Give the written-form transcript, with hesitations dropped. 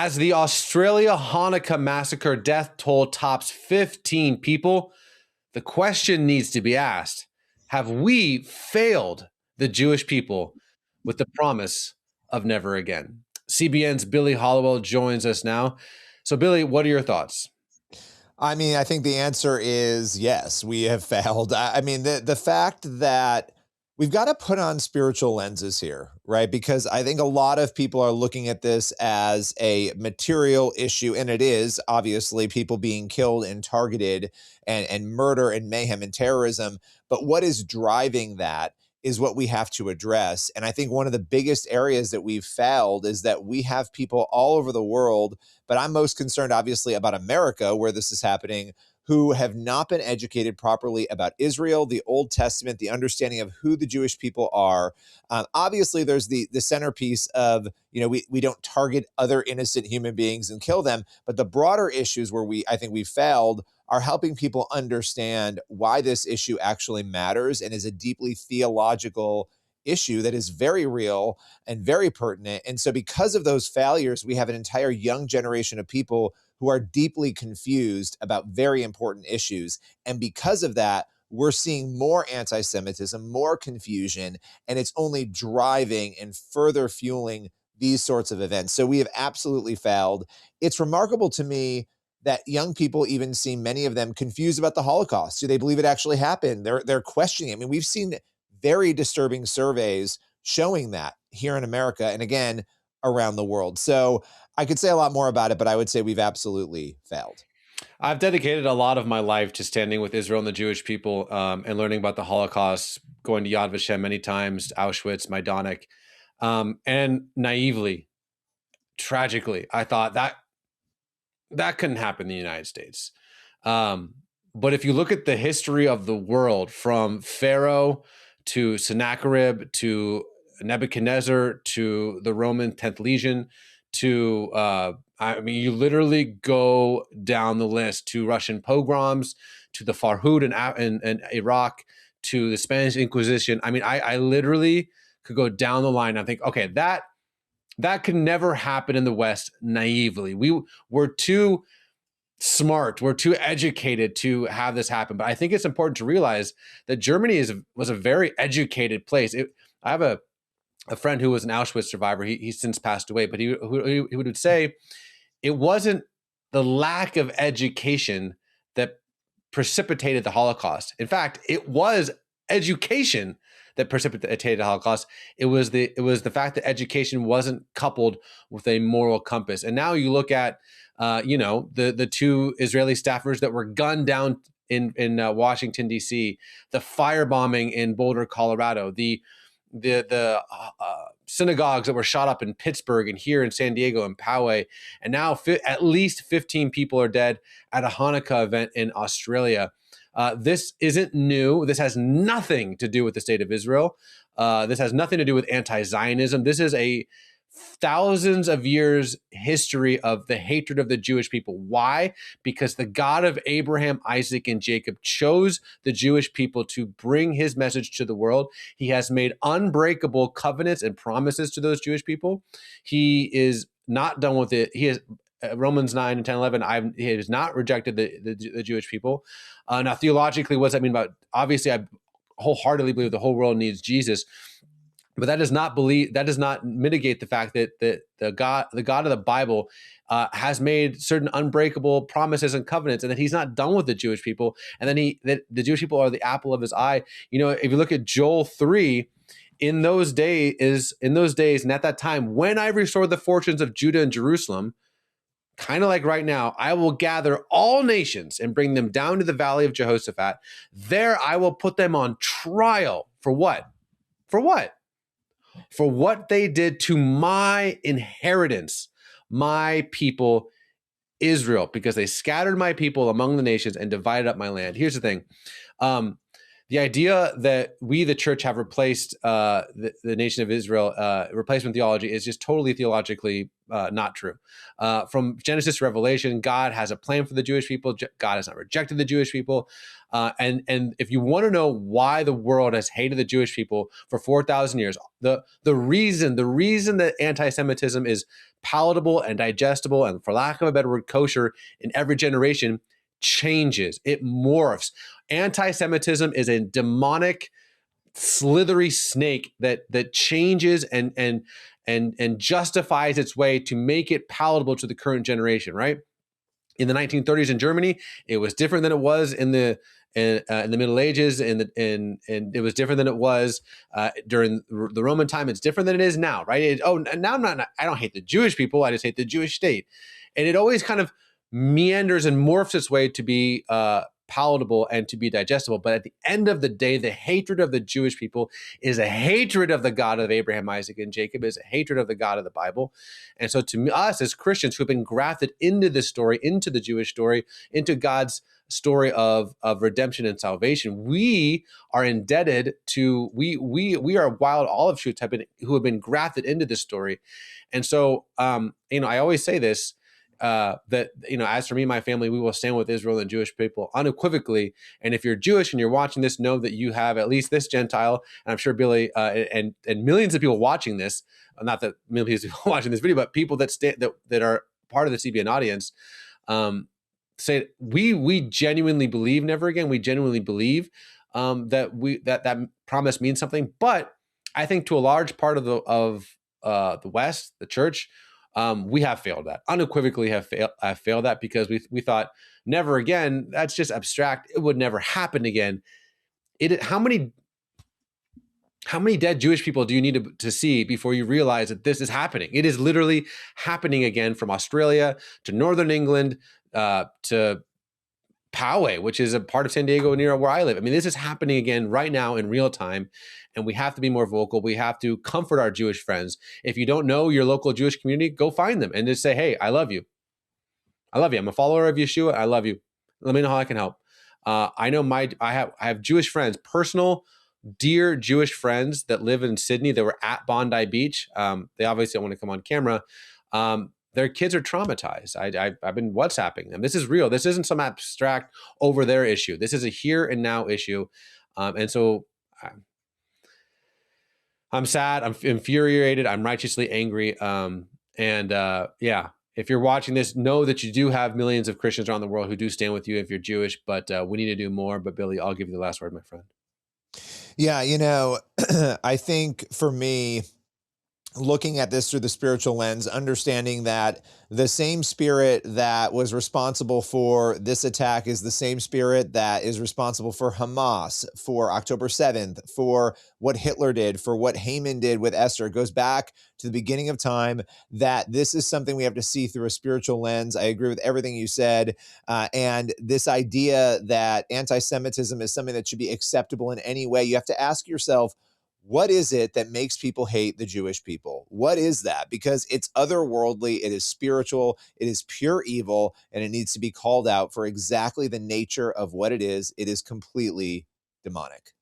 As the Australia Hanukkah massacre death toll tops 15 people, the question needs to be asked: have we failed the Jewish people with the promise of never again? CBN's Billy Hallowell joins us now. So, Billy, what are your thoughts? I mean, I think the answer is yes, we have failed. I mean, the fact that we've got to put on spiritual lenses here, right? Because I think a lot of people are looking at this as a material issue, and it is obviously people being killed and targeted and murder and mayhem and terrorism. But what is driving that is what we have to address. And I think one of the biggest areas that we've failed is that we have people all over the world, but I'm most concerned, obviously, about America, where this is happening, who have not been educated properly about Israel, the Old Testament, the understanding of who the Jewish people are. Obviously, there's the centerpiece of, we don't target other innocent human beings and kill them. But the broader issues where I think we failed are helping people understand why this issue actually matters and is a deeply theological issue that is very real and very pertinent. And so because of those failures, we have an entire young generation of people who are deeply confused about very important issues. And because of that, we're seeing more anti-Semitism, more confusion, and it's only driving and further fueling these sorts of events. So we have absolutely failed. It's remarkable to me that young people even seem, many of them, confused about the Holocaust. Do they believe it actually happened? They're questioning. I mean, we've seen very disturbing surveys showing that here in America and again around the world. So I could say a lot more about it, but I would say we've absolutely failed. I've dedicated a lot of my life to standing with Israel and the Jewish people, and learning about the Holocaust, going to Yad Vashem many times, Auschwitz, Majdanek, and naively, tragically, I thought that couldn't happen in the United States. But if you look at the history of the world, from Pharaoh to Sennacherib to Nebuchadnezzar to the Roman 10th Legion to, you literally go down the list to Russian pogroms, to the Farhud in Iraq, to the Spanish Inquisition. I literally could go down the line and think, okay, that could never happen in the West naively. We're too smart, we're too educated to have this happen. But I think it's important to realize that Germany was a very educated place. I have a friend who was an Auschwitz survivor. He's since passed away, but he would say it wasn't the lack of education that precipitated the Holocaust. In fact, it was education that precipitated the Holocaust. It was the fact that education wasn't coupled with a moral compass. And now you look at the two Israeli staffers that were gunned down in Washington, D.C., the firebombing in Boulder, Colorado, the synagogues that were shot up in Pittsburgh and here in San Diego and Poway. And now at least 15 people are dead at a Hanukkah event in Australia. This isn't new. This has nothing to do with the state of Israel. This has nothing to do with anti-Zionism. This is a thousands of years history of the hatred of the Jewish people. Why? Because the God of Abraham, Isaac, and Jacob chose the Jewish people to bring his message to the world. He has made unbreakable covenants and promises to those Jewish people. He is not done with it. He has Romans 9 and 10, 11, he has not rejected the Jewish people. Now, theologically, what does that mean about? Obviously, I wholeheartedly believe the whole world needs Jesus. But that does not mitigate the fact that the God of the Bible has made certain unbreakable promises and covenants, and that he's not done with the Jewish people, and that the Jewish people are the apple of his eye. If you look at Joel 3, in those days, and at that time, when I restore the fortunes of Judah and Jerusalem, kind of like right now, I will gather all nations and bring them down to the valley of Jehoshaphat. There I will put them on trial. For what? For what? For what they did to my inheritance, my people Israel, because they scattered my people among the nations and divided up my land. Here's the thing. the idea that we, the church, have replaced the nation of Israel, replacement theology, is just totally theologically not true. From Genesis to Revelation, God has a plan for the Jewish people. God has not rejected the Jewish people. And if you want to know why the world has hated the Jewish people for 4,000 years, the reason that anti-Semitism is palatable and digestible, and for lack of a better word, kosher in every generation, changes. It morphs. Anti-Semitism is a demonic, slithery snake that changes and justifies its way to make it palatable to the current generation. Right? In the 1930s in Germany, it was different than it was in the Middle Ages, and it was different than it was during the Roman time. It's different than it is now, right? Now I don't hate the Jewish people. I just hate the Jewish state, and it always kind of meanders and morphs its way to be palatable and to be digestible. But at the end of the day, the hatred of the Jewish people is a hatred of the God of Abraham, Isaac, and Jacob, is a hatred of the God of the Bible. And so to us as Christians who have been grafted into this story, into the Jewish story, into God's story of redemption and salvation, we are indebted to, we are wild olive shoots who have been grafted into this story. And so, I always say this, that, as for me and my family, we will stand with Israel and Jewish people unequivocally. And if you're Jewish and you're watching this, know that you have at least this Gentile, and I'm sure Billy and millions of people watching this, not that millions of people watching this video, but people that are part of the CBN audience, say we genuinely believe never again. We genuinely believe that promise means something. But I think to a large part of the West, the church, we have failed that, unequivocally have failed that, because we thought never again. That's just abstract. It would never happen again. How many dead Jewish people do you need to see before you realize that this is happening? It is literally happening again, from Australia to Northern England to Poway, which is a part of San Diego near where I live. I mean, this is happening again right now in real time, and we have to be more vocal. We have to comfort our Jewish friends. If you don't know your local Jewish community, go find them and just say, hey, I love you. I love you. I'm a follower of Yeshua. I love you. Let me know how I can help. I know I have Jewish friends, personal, dear Jewish friends that live in Sydney that were at Bondi Beach. They obviously don't want to come on camera. Their kids are traumatized. I've been WhatsApping them. This is real. This isn't some abstract over there issue. This is a here and now issue. And so I'm sad. I'm infuriated. I'm righteously angry. If you're watching this, know that you do have millions of Christians around the world who do stand with you if you're Jewish, but we need to do more. But Billy, I'll give you the last word, my friend. Yeah, I think for me, looking at this through the spiritual lens, understanding that the same spirit that was responsible for this attack is the same spirit that is responsible for Hamas, for October 7th, for what Hitler did, for what Haman did with Esther. It goes back to the beginning of time, that this is something we have to see through a spiritual lens. I agree with everything you said. And this idea that anti-Semitism is something that should be acceptable in any way, you have to ask yourself, what is it that makes people hate the Jewish people? What is that? Because it's otherworldly, it is spiritual, it is pure evil, and it needs to be called out for exactly the nature of what it is. It is completely demonic.